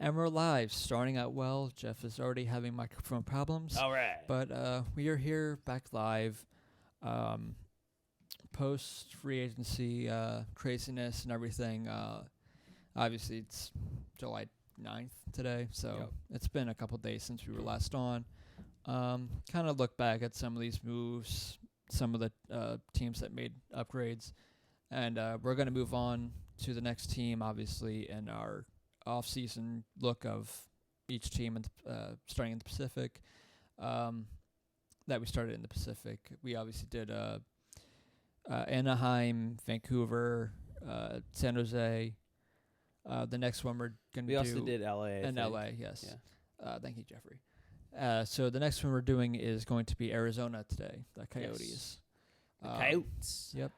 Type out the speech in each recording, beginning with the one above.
And we're live, starting out well. Jeff is already having microphone problems. All right. But we are here back live. Post free agency craziness and everything. Obviously, it's July 9th today, so it's been a couple days since we were last on. Kind of look back at some of these moves, some of the teams that made upgrades. And we're going to move on to the next team, obviously, in our off-season look of each team starting in the Pacific. That we started in the Pacific. We obviously did Anaheim, Vancouver, San Jose. The next one we're going to do... We also did L.A., And L.A., yes. Yeah. Thank you, Jeffrey. So the next one we're doing is going to be Arizona today, the Coyotes. Yes. The Coyotes. Yep.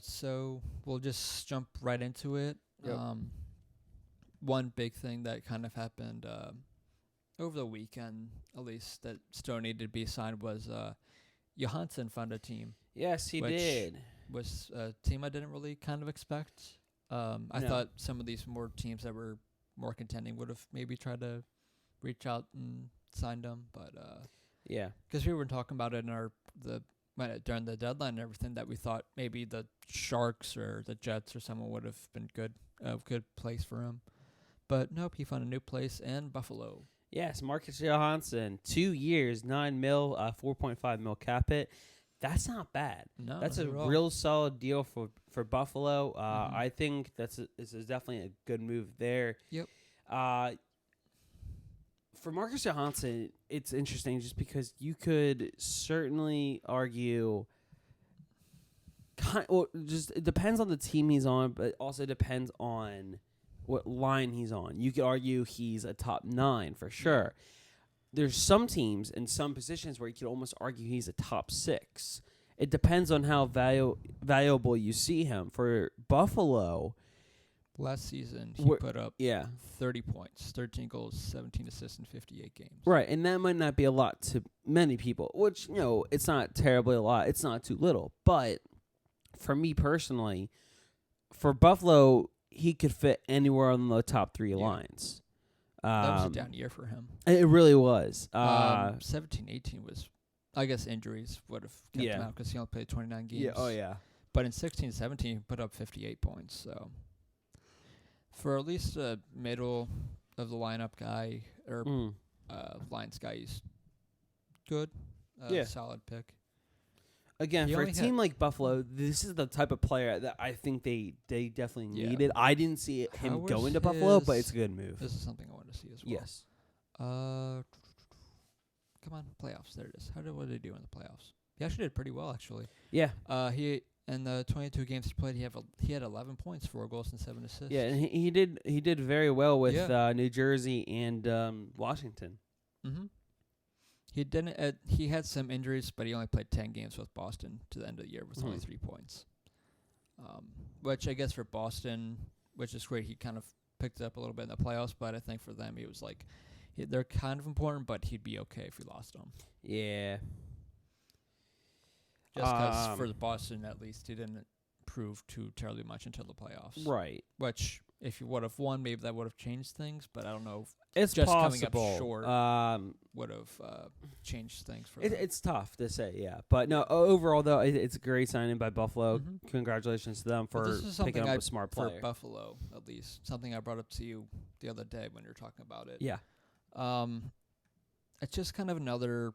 So we'll just jump right into it. Yep. One big thing that kind of happened over the weekend, at least, that still needed to be signed was Johansson found a team. Yes, he did. Was a team I didn't really kind of expect. I thought some of these more teams that were more contending would have maybe tried to reach out and signed him, but yeah, because we were talking about it in during the deadline and everything, that we thought maybe the Sharks or the Jets or someone would have been a good place for him. But nope, he found a new place in Buffalo. Yes, Marcus Johansson, 2 years, $9 million, $4.5 million cap hit. That's not bad. No, that's a real solid deal for Buffalo. I think this is definitely a good move there. Yep. For Marcus Johansson, it's interesting just because you could certainly argue. It depends on the team he's on, but also depends on what line he's on. You could argue he's a top 9 for sure. There's some teams in some positions where you could almost argue he's a top 6. It depends on how valuable you see him. For Buffalo, last season he put up 30 points, 13 goals, 17 assists in 58 games. Right, and that might not be a lot to many people, which, it's not terribly a lot. It's not too little. But for me personally, for Buffalo, he could fit anywhere on the top 3 lines. That was a down year for him. It really was. 17-18 was, I guess, injuries would have kept him out because he only played 29 games. Yeah. Oh, yeah. But in 16-17, he put up 58 points. So for at least a middle of the lineup guy or lines guy, he's good. Solid pick. Again, for a team like Buffalo, this is the type of player that I think they definitely needed. I didn't see him going to Buffalo, but it's a good move. This is something I want to see as well. Yes. Come on, playoffs. There it is. What did he do in the playoffs? He actually did pretty well, actually. Yeah. He in the 22 games he played, he had 11 points, 4 goals, and 7 assists. Yeah, and he did very well with New Jersey and Washington. Mm-hmm. He didn't. He had some injuries, but he only played 10 games with Boston to the end of the year with only 3 points. Which I guess for Boston, which is great, he kind of picked it up a little bit in the playoffs. But I think for them, he was like, they're kind of important, but he'd be okay if we lost them. Yeah. Just because for the Boston, at least, he didn't prove too terribly much until the playoffs. Right. Which, if you would have won, maybe that would have changed things. But I don't know. It's just possible. Coming up short would have changed things for them. It's tough to say, yeah. But no, overall, though, it's a great signing by Buffalo. Mm-hmm. Congratulations to them for picking up a smart player. For Buffalo, at least. Something I brought up to you the other day when you were talking about it. Yeah. It's just kind of another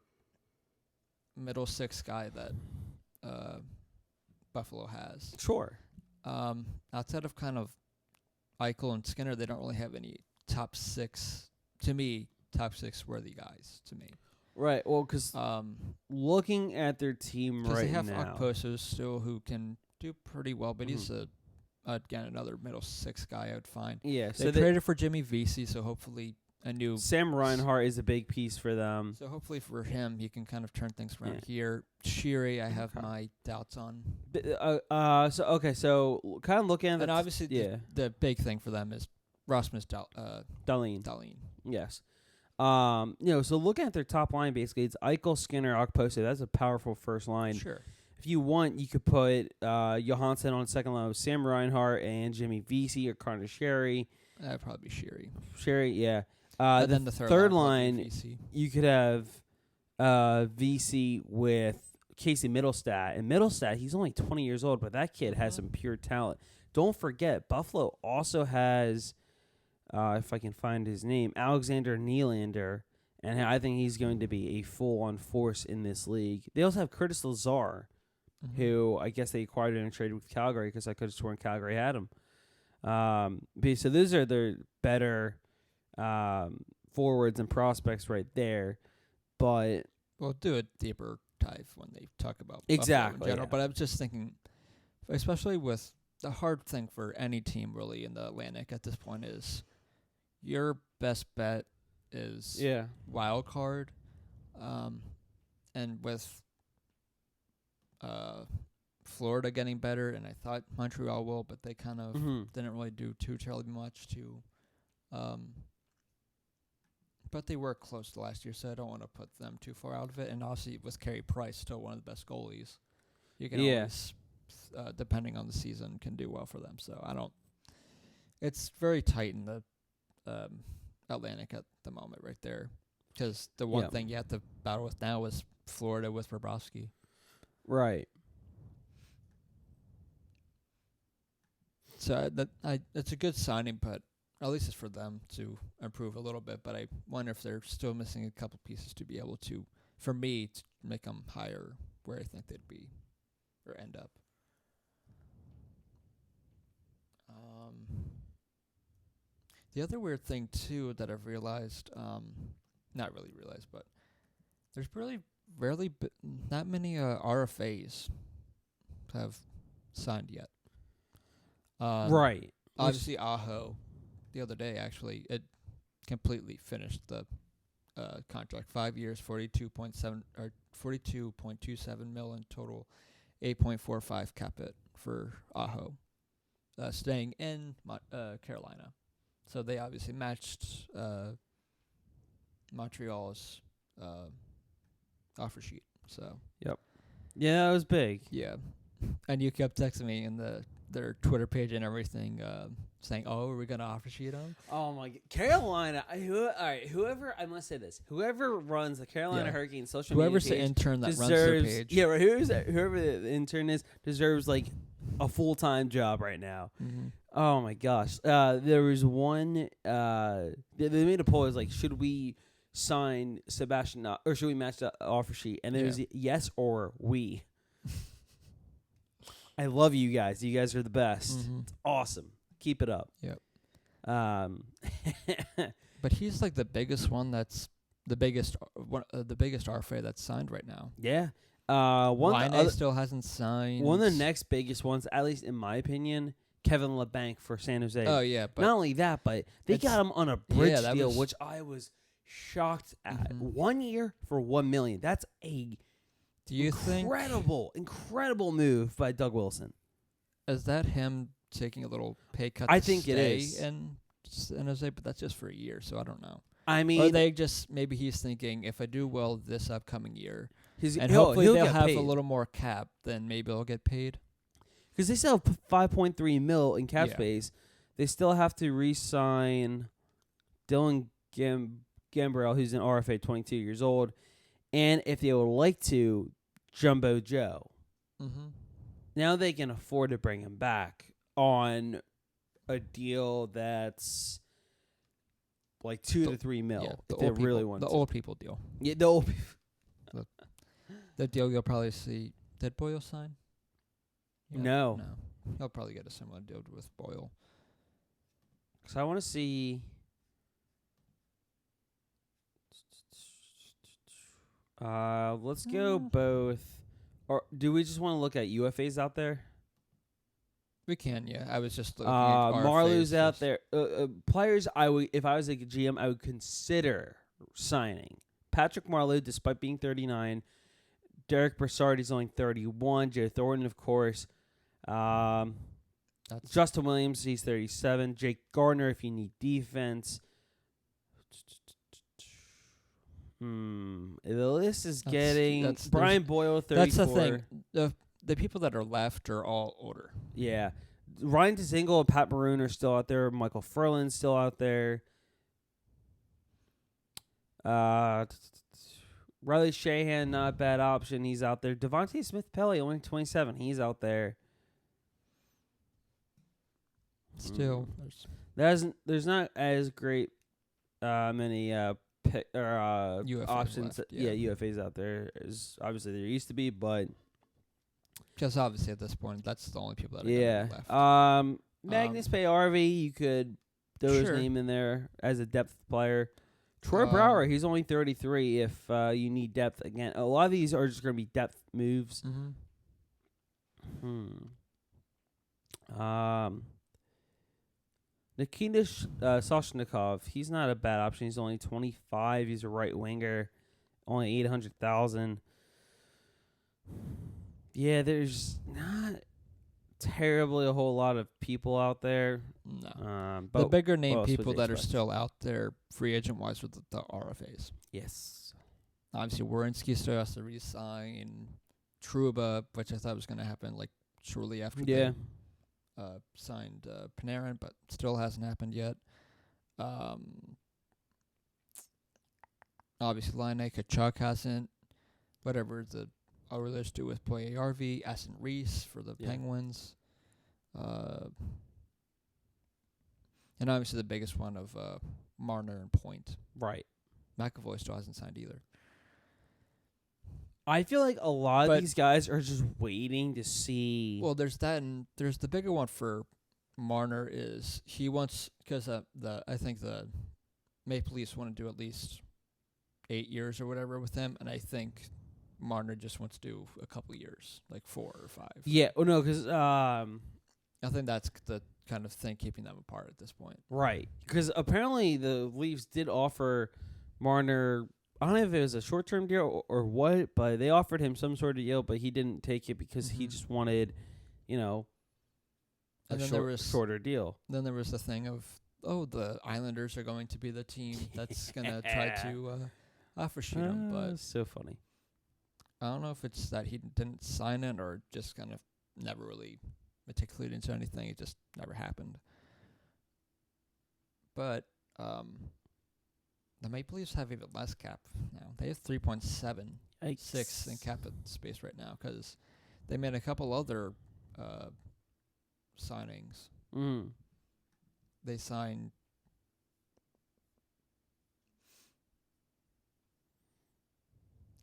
middle 6 guy that Buffalo has. Sure. Outside of kind of Eichel and Skinner, they don't really have any top 6 worthy guys to me. Right. Well, because looking at their team right now, they have Okposo still who can do pretty well, but he's again another middle 6 guy I would find. Yeah. They traded for Jimmy Vesey, so hopefully Sam Reinhart is a big piece for them. So hopefully for him, he can kind of turn things around here. Sheary, I have my doubts on. So kind of looking at and obviously the big thing for them is Rasmus Dahlin. Yes. So looking at their top line, basically, it's Eichel, Skinner, Okposo. That's a powerful first line. Sure. If you want, you could put Johansson on second line with Sam Reinhart and Jimmy Vesey or Connor Sheary. That'd probably be Sherry. Sherry, yeah. And then the third line, line, VC. you could have VC with Casey Middlestat. And Middlestat, he's only 20 years old, but that kid has some pure talent. Don't forget, Buffalo also has, if I can find his name, Alexander Nylander, and I think he's going to be a full-on force in this league. They also have Curtis Lazar, who I guess they acquired in a trade with Calgary because I could have sworn Calgary had him. So those are their better forwards and prospects right there. But we'll do a deeper dive when they talk about exactly Buffalo in general. But I was just thinking, especially with the hard thing for any team really in the Atlantic at this point is your best bet is wild card, and with Florida getting better, and I thought Montreal will, but they kind of didn't really do too terribly much to. But they were close to last year, so I don't want to put them too far out of it. And obviously, with Carey Price, still one of the best goalies, you can always, depending on the season, can do well for them. So I don't. It's very tight in the Atlantic at the moment, right there, because the one thing you have to battle with now is Florida with Bobrovsky. Right. So it's a good signing, but at least it's for them to improve a little bit. But I wonder if they're still missing a couple pieces to be able to, for me, to make them higher where I think they'd be or end up. The other weird thing, too, that I've realized, not really realized, but there's rarely not many RFAs have signed yet. Right. Obviously, Aho, the other day, actually, it completely finished the contract. 5 years, 42.27 mil in total, 8.45 cap it for Aho, staying in Carolina. So they obviously matched Montreal's offer sheet. So Yeah, that was big. yeah, and you kept texting me in their Twitter page and everything, saying, "Oh, are we gonna offer sheet them?" Oh my God. Carolina. Whoever, I must say this, whoever runs the Carolina Hurricanes social whoever's media page the intern that deserves, runs their page. Yeah, right. Whoever the intern is deserves like a full-time job right now. Mm-hmm. Oh my gosh. There was one. They made a poll. It was like, should we sign Sebastian or should we match the offer sheet? And there was yes or we. I love you guys. You guys are the best. Mm-hmm. It's awesome. Keep it up. Yep. But he's like the biggest one. That's the biggest RFA that's signed right now. Yeah. Line still hasn't signed. One of the next biggest ones, at least in my opinion, Kevin LeBanc for San Jose. Oh yeah, but not only that, but they got him on a bridge deal, which I was shocked at. 1 year for $1 million. That's a incredible move by Doug Wilson. Is that him taking a little pay cut? I think it is in San Jose, but that's just for a year, so I don't know. I mean, or they just maybe he's thinking if I do well this upcoming year, and he'll hopefully they'll have paid. a little more cap, then maybe they'll get paid. Because they still have $5.3 million in cap space. They still have to re-sign Dylan Gambrell, who's an RFA, 22 years old. And if they would like to, Jumbo Joe. Mm-hmm. Now they can afford to bring him back on a deal that's like $2 to $3 million. Yeah, if they really want the to. old people deal. Yeah, the old people. The deal you'll probably see. Did Boyle sign? Yeah, no. He'll probably get a similar deal with Boyle. So I want to see. Let's go both. Or do we just want to look at UFAs out there? We can, yeah. I was just looking at Marlow's out there. Players, if I was a GM, I would consider signing Patrick Marleau, despite being 39. Derek Brassard is only 31. Joe Thornton, of course. Justin Williams, he's 37. Jake Gardner, if you need defense. The list is getting Brian Boyle, 34. That's the thing. The people that are left are all older. Yeah. Ryan Dzingel and Pat Maroon are still out there. Michael Furlan's still out there. Riley Shahan, not a bad option. He's out there. Devontae Smith-Pelly, only 27. He's out there. Still, there's not as great many options. Left, yeah. UFAs out there. As obviously there used to be, but just obviously at this point, that's the only people that are left. Magnus Pay-RV, you could throw his name in there as a depth player. Troy Brouwer, he's only 33 if you need depth. Again, a lot of these are just going to be depth moves. Nikita Soshnikov, he's not a bad option. He's only 25. He's a right winger, only 800,000. Yeah, there's not terribly a whole lot of people out there. No. But the bigger name people that are still out there free agent wise with the RFAs. Yes. Obviously, Werenski still has to re-sign Trouba, which I thought was going to happen like shortly after they signed Panarin, but still hasn't happened yet. Obviously, Line Kachuk hasn't. Whatever the others do with Pierre-Olivier, Aston Reese for the Penguins. And obviously the biggest one of Marner and Point. Right. McAvoy still hasn't signed either. I feel like a lot of these guys are just waiting to see. Well, there's that, and there's the bigger one for Marner is he wants, because I think the Maple Leafs want to do at least 8 years or whatever with him, and I think Marner just wants to do a couple years, like 4 or 5. Yeah, no, because I think that's the kind of thing keeping them apart at this point. Right, because apparently the Leafs did offer Marner, I don't know if it was a short-term deal or what, but they offered him some sort of deal, but he didn't take it because he just wanted, a shorter deal. Then there was the thing of, the Islanders are going to be the team that's going to try to offer shoot him, but so funny. I don't know if it's that he didn't sign it or just kind of never really meticulously into anything. It just never happened. But the Maple Leafs have even less cap now. They have 3.76 in cap space right now because they made a couple other signings. They signed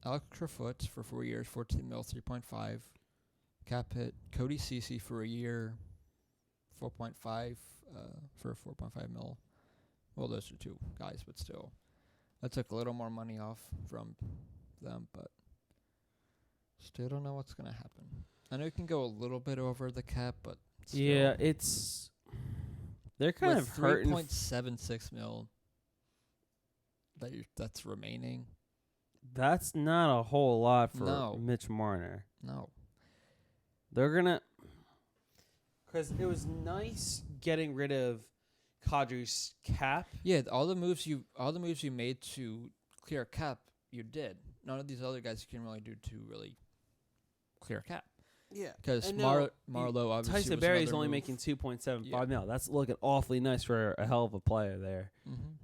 Alex Kerfoot for 4 years, 14 mil, 3.5 cap hit. Cody Ceci for a year, 4.5 for 4.5 mil. Well, those are two guys, but still, that took a little more money off from them, but still don't know what's gonna happen. I know you can go a little bit over the cap, but still, yeah, they're kind of hurting. 3.76 mil that's remaining. That's not a whole lot for Mitch Marner. No. They're going to... Because it was nice getting rid of Kadri's cap. Yeah, all the moves you made to clear cap, you did. None of these other guys you can really do to really clear cap. Yeah. Because Marleau obviously Tyson Berry's only making 2.75 mil. That's looking awfully nice for a hell of a player there. Mm-hmm.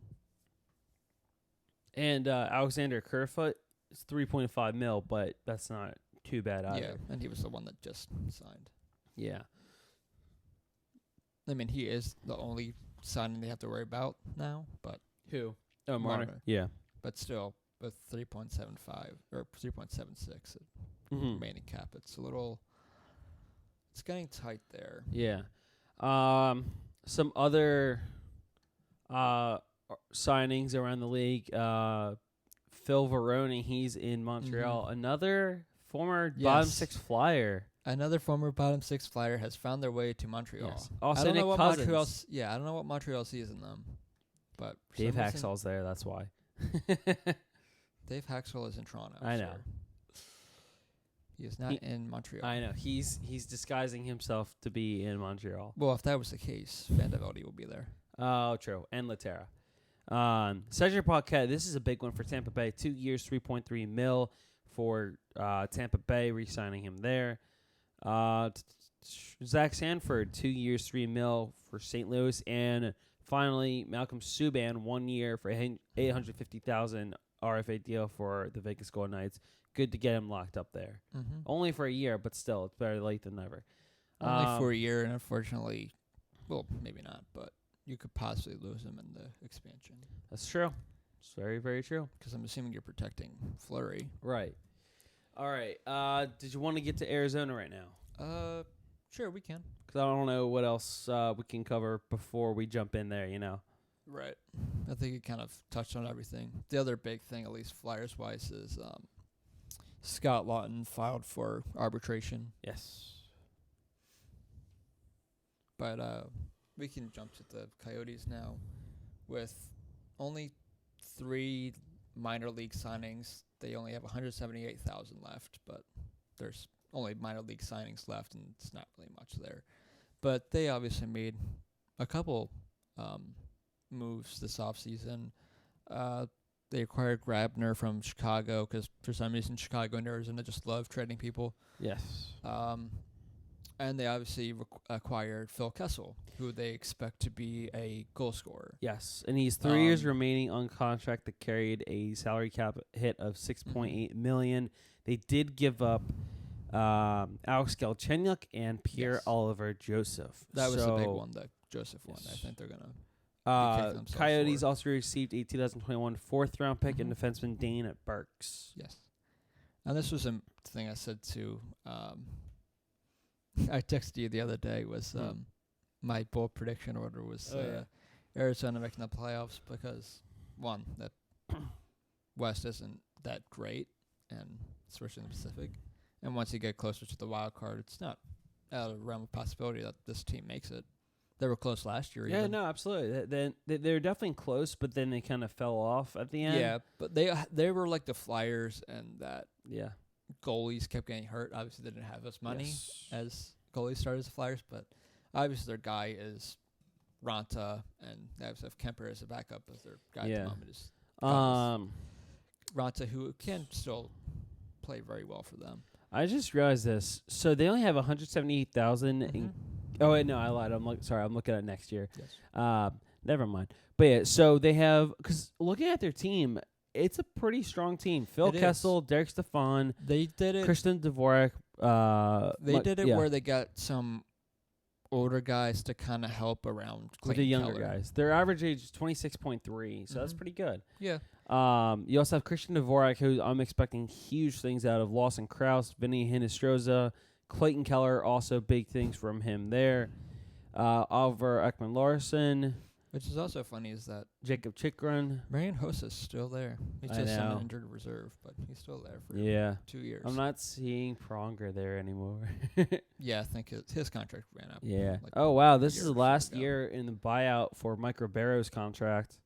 And Alexander Kerfoot is 3.5 mil, but that's not too bad either. Yeah, and he was the one that just signed. Yeah. I mean, he is the only signing they have to worry about now, but... Who? Oh, Marner. Yeah. But still, with 3.75 or 3.76 remaining cap, it's a little... It's getting tight there. Yeah. Some other... signings around the league. Phil Varone, he's in Montreal. Another former bottom six flyer. Another former bottom six flyer has found their way to Montreal. Yes. Also, I don't know Nick what Cousins. I don't know what Montreal sees in them, but Dave Haxall's there. That's why. Dave Haxall is in Toronto. I know. He is not in Montreal. I know. He's disguising himself to be in Montreal. Well, if that was the case, Van de Velde will be there. Oh, true. And Laterra. Cedric Paquette, this is a big one for Tampa Bay. 2 years, 3.3 mil for Tampa Bay, re-signing him there. Zach Sanford, 2 years, $3 million for St. Louis, and finally Malcolm Subban, 1 year for $850,000 RFA deal for the Vegas Golden Knights. Good to get him locked up there. Mm-hmm. Only for a year, but still, it's better late than never. Only for a year, and unfortunately, well, maybe not, but you could possibly lose him in the expansion. That's true. It's very, very true. Because I'm assuming you're protecting Fleury. Right. All right. Did you want to get to Arizona right now? Sure, we can. Because I don't know what else we can cover before we jump in there, Right. I think you kind of touched on everything. The other big thing, at least Flyers-wise, is Scott Lawton filed for arbitration. Yes. But we can jump to the Coyotes now. With only 3 minor league signings, they only have 178,000 left, but there's only minor league signings left, and it's not really much there. But they obviously made a couple moves this offseason. They acquired Grabner from Chicago because for some reason Chicago and Arizona just love trading people. Yes. And they obviously acquired Phil Kessel, who they expect to be a goal scorer. Yes, and he's 3 years remaining on contract that carried a salary cap hit of $6.8 million. They did give up Alex Galchenyuk and Pierre-Olivier Joseph. That was a big one, the Joseph one. I think they're going to Coyotes also received a 2021 4th-round pick and defenseman Dane Burks. Yes. And this was a thing I said to I texted you the other day was my bold prediction order was Arizona making the playoffs because, one, that West isn't that great, and especially in the Pacific. And once you get closer to the wild card, it's not out of the realm of possibility that this team makes it. They were close last year. Yeah, even. No, absolutely. They were definitely close, but then they kind of fell off at the end. Yeah, but they were like the Flyers, and that goalies kept getting hurt. Obviously, they didn't have as money as goalies started as the Flyers, but obviously their guy is Ranta, and they obviously have Kemper as a backup as their guy at the moment. Is Ranta, who can still play very well for them. I just realized this. So they only have 178,000 in. Oh wait, no, I lied. I'm looking at next year. Yes. Never mind. But yeah, so they have, because looking at their team, it's a pretty strong team. Phil Kessel, Derek Stepan, they did it. Christian Dvorak. They did it where they got some older guys to kind of help around with the younger guys. Their average age is 26.3, so that's pretty good. Yeah. You also have Christian Dvorak, who I'm expecting huge things out of. Lawson Krause, Vinny Hinostroza, Clayton Keller, also big things from him there. Oliver Ekman-Larsson. Which is also funny is that Jacob Chikrin. Marian Hossa's still there. He's just on an injured reserve, but he's still there for 2 years. I'm not seeing Pronger there anymore. Yeah, I think his contract ran up. Yeah. Wow. This is the last year in the buyout for Mike Ribeiro's contract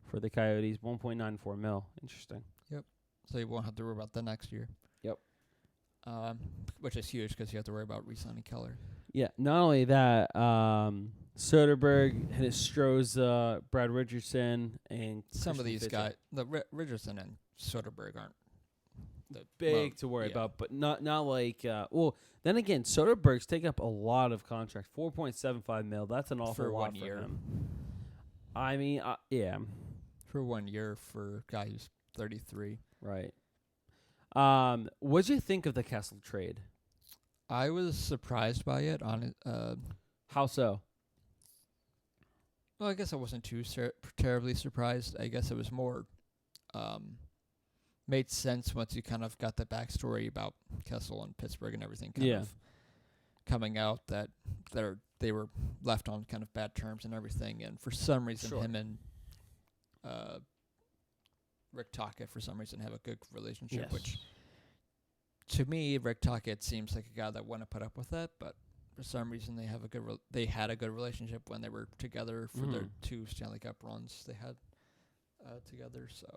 for the Coyotes, $1.94 million. Interesting. Yep. So you won't have to worry about that next year. Yep. Which is huge because you have to worry about re-signing Keller. Yeah. Not only that, Soderberg, Hinostroza, Brad Richardson, and some of these guys, Richardson and Soderberg aren't big to worry about, but not like. Well, then again, Soderberg's taking up a lot of contract, $4.75 million. That's an awful lot for him. I mean, for 1 year for a guy who's 33. Right. What did you think of the Kessel trade? I was surprised by it. How so? Well, I guess I wasn't too terribly surprised. I guess it was more made sense once you kind of got the backstory about Kessel and Pittsburgh and everything kind of coming out that they were left on kind of bad terms and everything. And for some reason, him and Rick Tocchet, for some reason, have a good relationship, which to me, Rick Tocchet seems like a guy that wouldn't put up with that, but for some reason, they have a good. They had a good relationship when they were together for their 2 Stanley Cup runs they had together. So,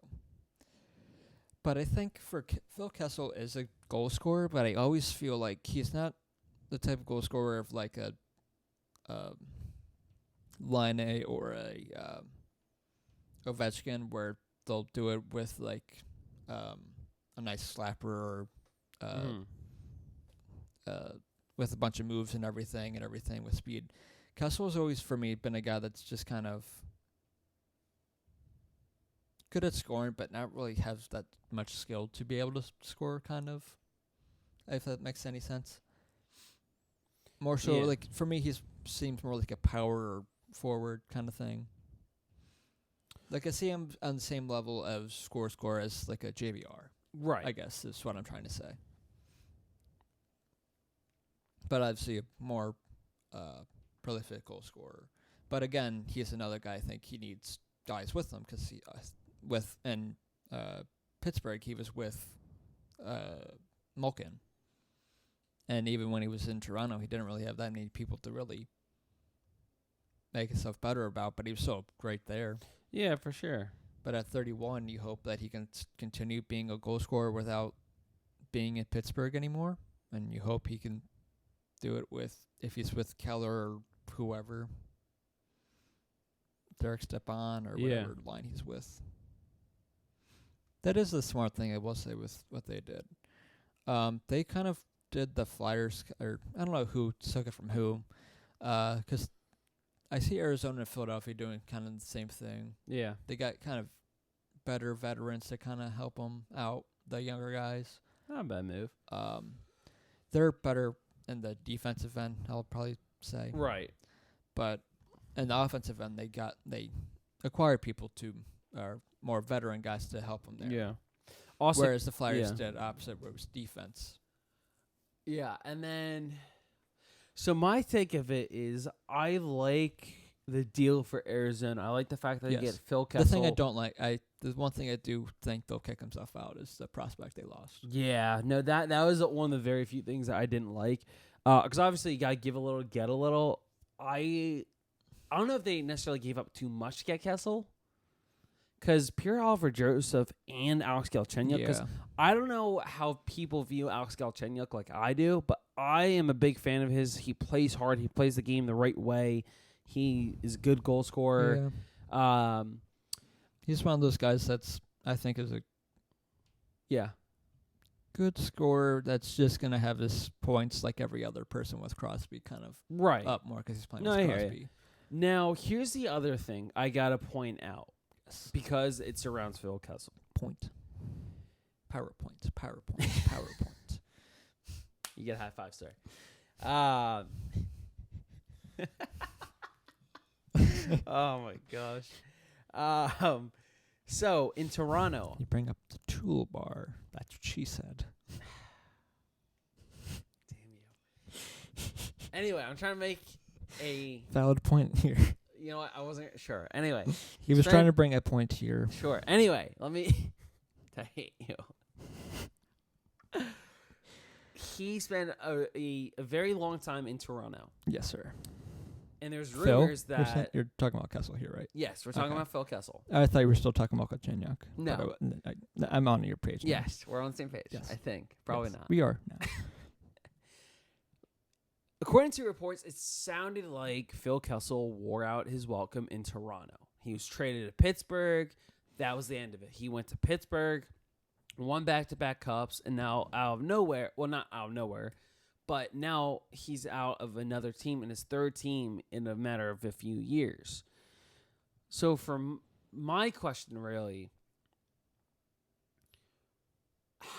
but I think for Phil Kessel is a goal scorer, but I always feel like he's not the type of goal scorer of like a Line or a Ovechkin, where they'll do it with like a nice slapper or with a bunch of moves and everything with speed. Kessel's always, for me, been a guy that's just kind of good at scoring, but not really has that much skill to be able to score, kind of, if that makes any sense. More so, like, for me, he seems more like a power forward kind of thing. Like, I see him on the same level of score as, like, a JVR. Right. I guess is what I'm trying to say. But obviously a more prolific goal scorer. But again, he's another guy I think he needs guys with him because in Pittsburgh, he was with Malkin. And even when he was in Toronto, he didn't really have that many people to really make himself better about, but he was so great there. Yeah, for sure. But at 31, you hope that he can continue being a goal scorer without being in Pittsburgh anymore. And you hope he can do it if he's with Keller or whoever, Derek Stepan or whatever line he's with. That is the smart thing, I will say, with what they did. They kind of did the Flyers, or I don't know who took it from who, because I see Arizona and Philadelphia doing kind of the same thing. Yeah. They got kind of better veterans to kind of help them out, the younger guys. Not a bad move. They're better in the defensive end, I'll probably say. Right. But in the offensive end, they acquired people more veteran guys to help them there. Yeah. Also, whereas the Flyers did opposite, where it was defense. Yeah, and then, so my take of it is I like the deal for Arizona. I like the fact that they get Phil Kessel. The thing I don't like, the one thing I do think they'll kick himself out is the prospect they lost. Yeah, no, that was one of the very few things that I didn't like. Because obviously you got to give a little, get a little. I don't know if they necessarily gave up too much to get Kessel. Because Pierre-Olivier Joseph and Alex Galchenyuk, because I don't know how people view Alex Galchenyuk like I do, but I am a big fan of his. He plays hard. He plays the game the right way. He is a good goal scorer. Yeah. He's one of those guys I think is a good scorer that's just going to have his points like every other person with Crosby kind of up more because he's playing with Crosby. Now, here's the other thing I got to point out. Because it surrounds Phil Kessel. PowerPoint. You get a high 5 star. Oh my gosh. So in Toronto, you bring up the toolbar. That's what she said. Damn you. Anyway, I'm trying to make a valid point here. You know what? I wasn't sure. Anyway. He was trying to bring a point here. Sure. Anyway, let me... I hate you. He spent a very long time in Toronto. Yes, sir. And there's rumors that... You're talking about Kessel here, right? Yes, we're talking about Phil Kessel. I thought you were still talking about Galchenyuk. No. I'm on your page now. Yes, we're on the same page, I think. Probably not. We are now. According to reports, it sounded like Phil Kessel wore out his welcome in Toronto. He was traded to Pittsburgh. That was the end of it. He went to Pittsburgh, won back-to-back cups, and now out of nowhere, well, not out of nowhere, but now he's out of another team in his third team in a matter of a few years. So from my question, really,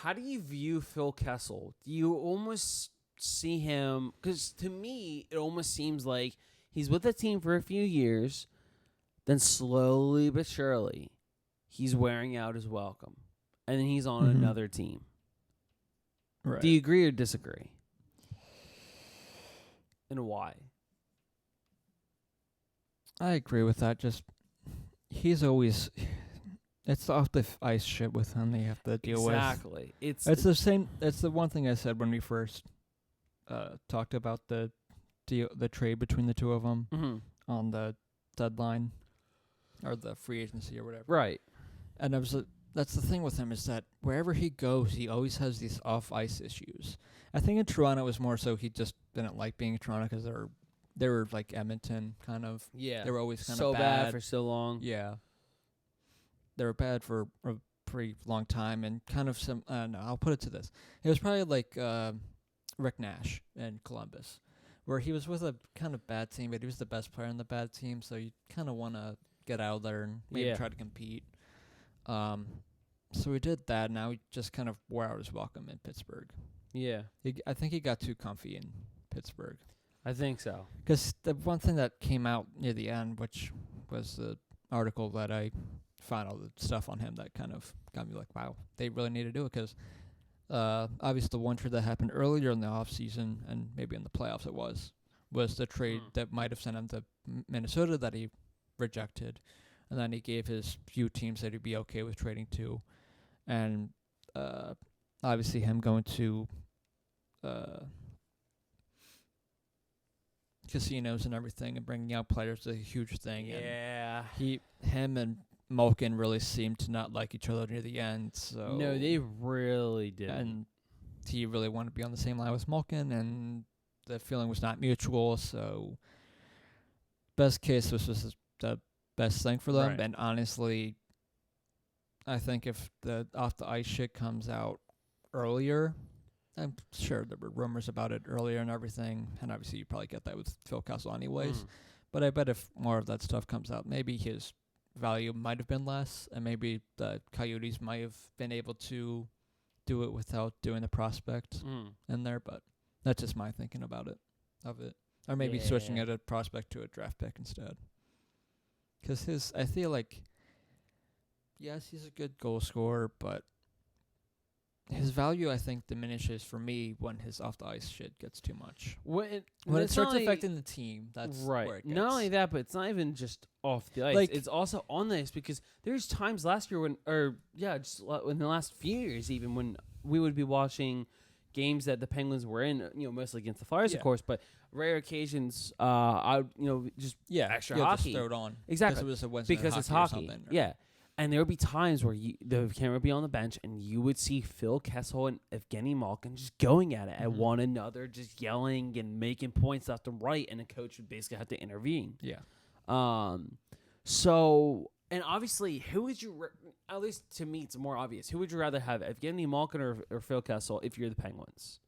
how do you view Phil Kessel? Do you almost see him, because to me it almost seems like he's with the team for a few years, then slowly but surely he's wearing out his welcome and then he's on another team. Right. Do you agree or disagree? And why? I agree with that. Just he's always it's off the ice shit with him that you have to deal with. Exactly. It's the same. That's the one thing I said when we first talked about the trade between the two of them on the deadline or the free agency or whatever. Right. And that's the thing with him is that wherever he goes, he always has these off-ice issues. I think in Toronto it was more so he just didn't like being in Toronto because they were like Edmonton kind of. Yeah. They were always kind of so bad for so long. Yeah. They were bad for a pretty long time and kind of some. No, I'll put it to this: it was probably like Rick Nash in Columbus, where he was with a kind of bad team, but he was the best player on the bad team, so you kind of want to get out there and maybe try to compete. So we did that. Now he just kind of wore out his welcome in Pittsburgh. Yeah. I think he got too comfy in Pittsburgh. I think so. Because the one thing that came out near the end, which was the article that I found all the stuff on him that kind of got me like, wow, they really need to do it. Because obviously the one trade that happened earlier in the offseason, and maybe in the playoffs it was the trade that might have sent him to Minnesota that he rejected. And then he gave his few teams that he'd be okay with trading to. And obviously him going to casinos and everything and bringing out players is a huge thing. Yeah. And him and Malkin really seemed to not like each other near the end. So no, they really did. And he really wanted to be on the same line with Malkin, and the feeling was not mutual. So best case, this was the best thing for them. Right. And honestly, I think if the off the ice shit comes out earlier, I'm sure there were rumors about it earlier and everything, and obviously you probably get that with Phil Kessel anyways. But I bet if more of that stuff comes out, maybe his value might have been less, and maybe the Coyotes might have been able to do it without doing the prospect in there. But that's just my thinking about it, or maybe switching it a prospect to a draft pick instead. Because I feel like, yes, he's a good goal scorer, but his value, I think, diminishes for me when his off-the-ice shit gets too much. When it starts affecting the team, that's right. where it gets. Not only that, but it's not even just off the ice. Like, it's also on the ice, because there's times last year just in the last few years even, when we would be watching games that the Penguins were in, mostly against the Flyers, of course, but rare occasions, extra hockey. Just throw it on. Exactly. Because it's hockey. Yeah. And there would be times where the camera would be on the bench, and you would see Phil Kessel and Evgeny Malkin just going at it at one another, just yelling and making points left and right, and the coach would basically have to intervene. Yeah. So, and obviously, who would you, at least to me, it's more obvious. Who would you rather have, Evgeny Malkin or Phil Kessel, if you're the Penguins?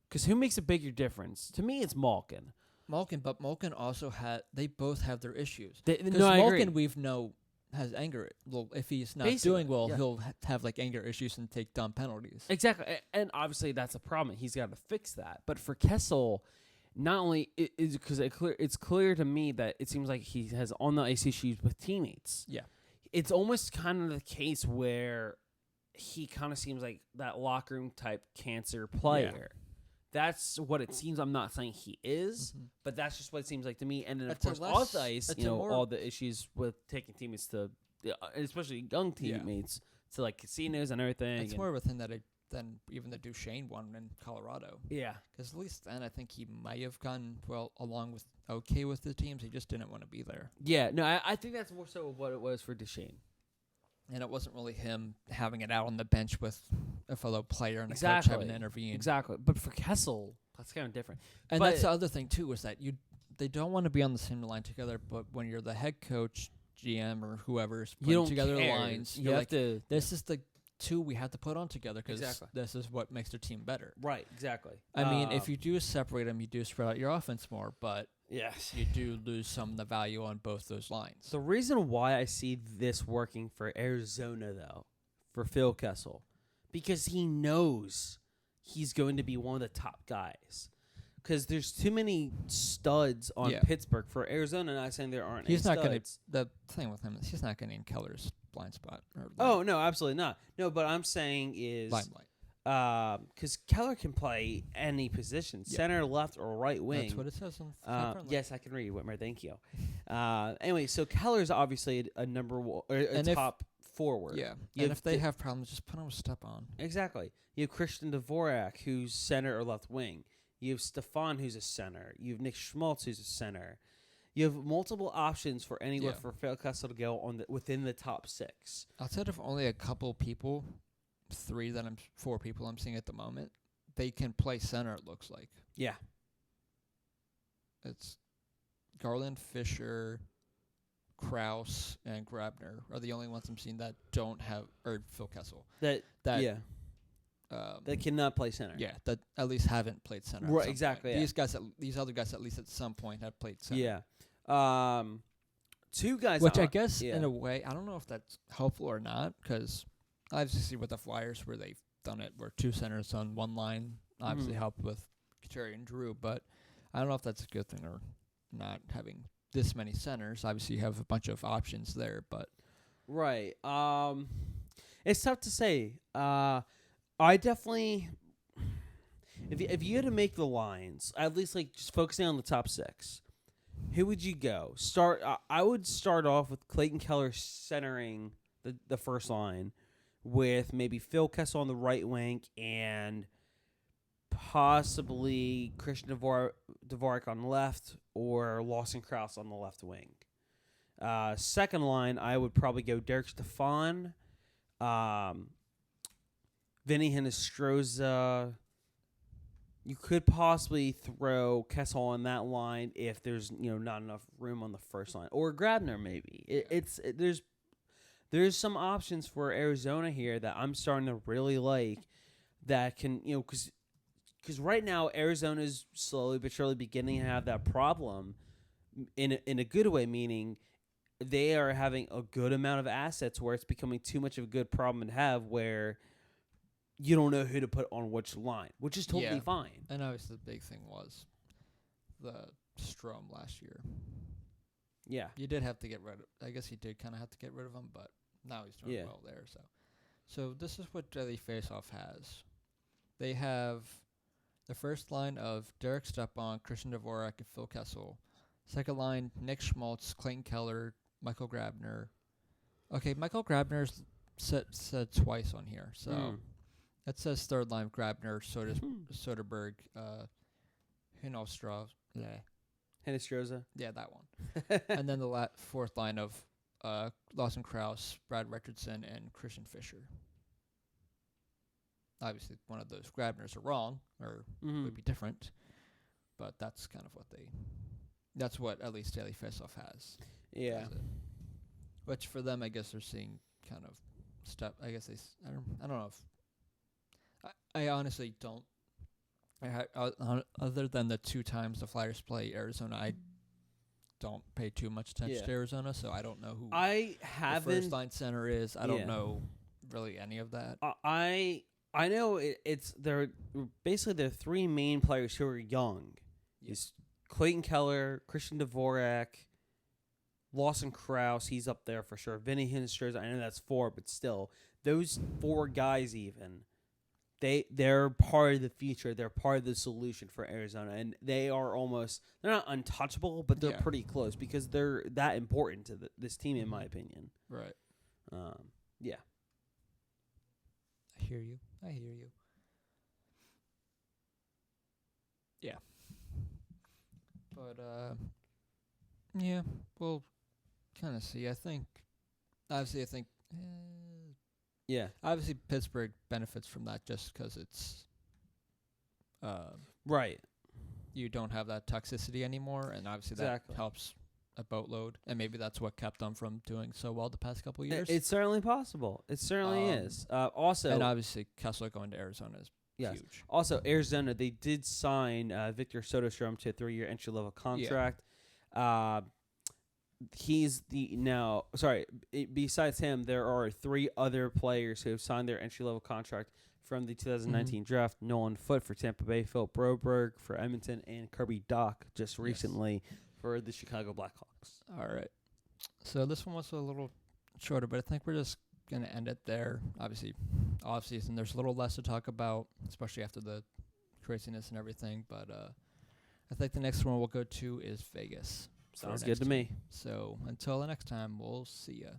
Because who makes a bigger difference? To me, it's Malkin. But Malkin also they both have their issues. Malkin, has anger. Well, if he's not basically doing well, he'll have like anger issues and take dumb penalties. Exactly, and obviously that's a problem. He's got to fix that. But for Kessel, not only is because it's clear to me that it seems like he has on the ice issues with teammates. Yeah, it's almost kind of the case where he kind of seems like that locker room type cancer player. Yeah. That's what it seems. I'm not saying he is, but that's just what it seems like to me. And then, of course, off the ice, all the issues with taking teammates to, especially young teammates, to like casinos and everything. It's more of a thing than even the Duchesne one in Colorado. Yeah. Because at least then I think he might have gone along with with the teams. He just didn't want to be there. Yeah. No, I think that's more so what it was for Duchesne. And it wasn't really him having it out on the bench with a fellow player and a coach having to intervene. Exactly. But for Kessel, that's kind of different. And that's the other thing, too, is that they don't want to be on the same line together, but when you're the head coach, GM, or whoever's putting together the lines, you're like, this is the two we have to put on together because this is what makes their team better. Right, exactly. I mean, if you do separate them, you do spread out your offense more, but yes, you do lose some of the value on both those lines. The reason why I see this working for Arizona, though, for Phil Kessel, because he knows he's going to be one of the top guys. Because there's too many studs on Pittsburgh for Arizona. Not saying there aren't. He's any not studs. going to. The thing with him is he's not getting in Keller's blind spot. Oh no, absolutely not. No, but I'm saying is limelight. Because Keller can play any position, center, left, or right wing. That's what it says on yes, I can read, Whitmer. Thank you. Anyway, so Keller's obviously a number one, or a top forward. Yeah, and if they have problems, just put him a step on. Exactly. You have Christian Dvorak, who's center or left wing. You have Stefan, who's a center. You have Nick Schmaltz, who's a center. You have multiple options for anywhere for Phil Kessel to go within the top six. Outside of only a couple people, four people I'm seeing at the moment, they can play center, it looks like. Yeah. It's Garland, Fisher, Krause, and Grabner are the only ones I'm seeing that don't have, or Phil Kessel. Yeah. That cannot play center. Yeah, that at least haven't played center. Right, exactly. Yeah. These other guys, at least at some point, have played center. Yeah. Two guys. Which I guess, in a way, I don't know if that's helpful or not, because I obviously see with the Flyers where they've done it, where two centers on one line obviously helped with Kateri and Drew, but I don't know if that's a good thing or not, having this many centers. Obviously, you have a bunch of options there, but right. It's tough to say. I definitely, if you had to make the lines, at least like just focusing on the top six, who would you go? I would start off with Clayton Keller centering the first line, with maybe Phil Kessel on the right wing and possibly Christian Dvorak on the left, or Lawson Krause on the left wing. Second line, I would probably go Derek Stepan, Vinny Hinostroza. You could possibly throw Kessel on that line if there's not enough room on the first line, or Grabner maybe. There's some options for Arizona here that I'm starting to really like. That can because right now Arizona's slowly but surely beginning to have that problem in a good way, meaning they are having a good amount of assets where it's becoming too much of a good problem to have, where you don't know who to put on which line, which is totally fine. And obviously the big thing was the Strome last year. Yeah. You did have to get rid of, I guess you did kind of have to get rid of him, but now he's doing well there. So this is what Daily Faceoff has. They have the first line of Derek Stepan, Christian Dvorak, and Phil Kessel. Second line, Nick Schmaltz, Clayton Keller, Michael Grabner. Okay, Michael Grabner's said twice on here, so that says third line Grabner, Soderberg, Hinostroza. Yeah, that one. And then the fourth line of Lawson Krause, Brad Richardson, and Christian Fischer. Obviously, one of those Grabners are wrong, or would be different, but that's kind of that's what at least Daily Faceoff has. Yeah. Which for them, I guess they're seeing kind of stuff. I guess I don't know if I honestly don't. Other than the 2 times the Flyers play Arizona, I don't pay too much attention to Arizona, so I don't know who the first line center is. I don't know really any of that. I know they're basically the 3 main players who are young. Is Clayton Keller, Christian Dvorak, Lawson Krause. He's up there for sure. Vinny Hinostroza. I know that's 4, but still, those 4 guys even. They're part of the future. They're part of the solution for Arizona, and they're not untouchable, but they're pretty close because they're that important to this team, in my opinion. Right. Yeah. I hear you. Yeah. But we'll kind of see. Obviously, obviously, Pittsburgh benefits from that just because it's right. You don't have that toxicity anymore, and obviously that helps a boatload. And maybe that's what kept them from doing so well the past couple of years. It's certainly possible. It certainly is. Also, and obviously, Kessler going to Arizona is huge. Also, Arizona, they did sign Victor Soderstrom to a 3-year entry-level contract. Yeah. Besides him, there are 3 other players who have signed their entry-level contract from the 2019 draft. Nolan Foote for Tampa Bay, Philip Broberg for Edmonton, and Kirby Dach just recently for the Chicago Blackhawks. All right. So this one was a little shorter, but I think we're just going to end it there. Obviously, off-season, there's a little less to talk about, especially after the craziness and everything. But I think the next one we'll go to is Vegas. Sounds good to me. So until the next time, we'll see ya.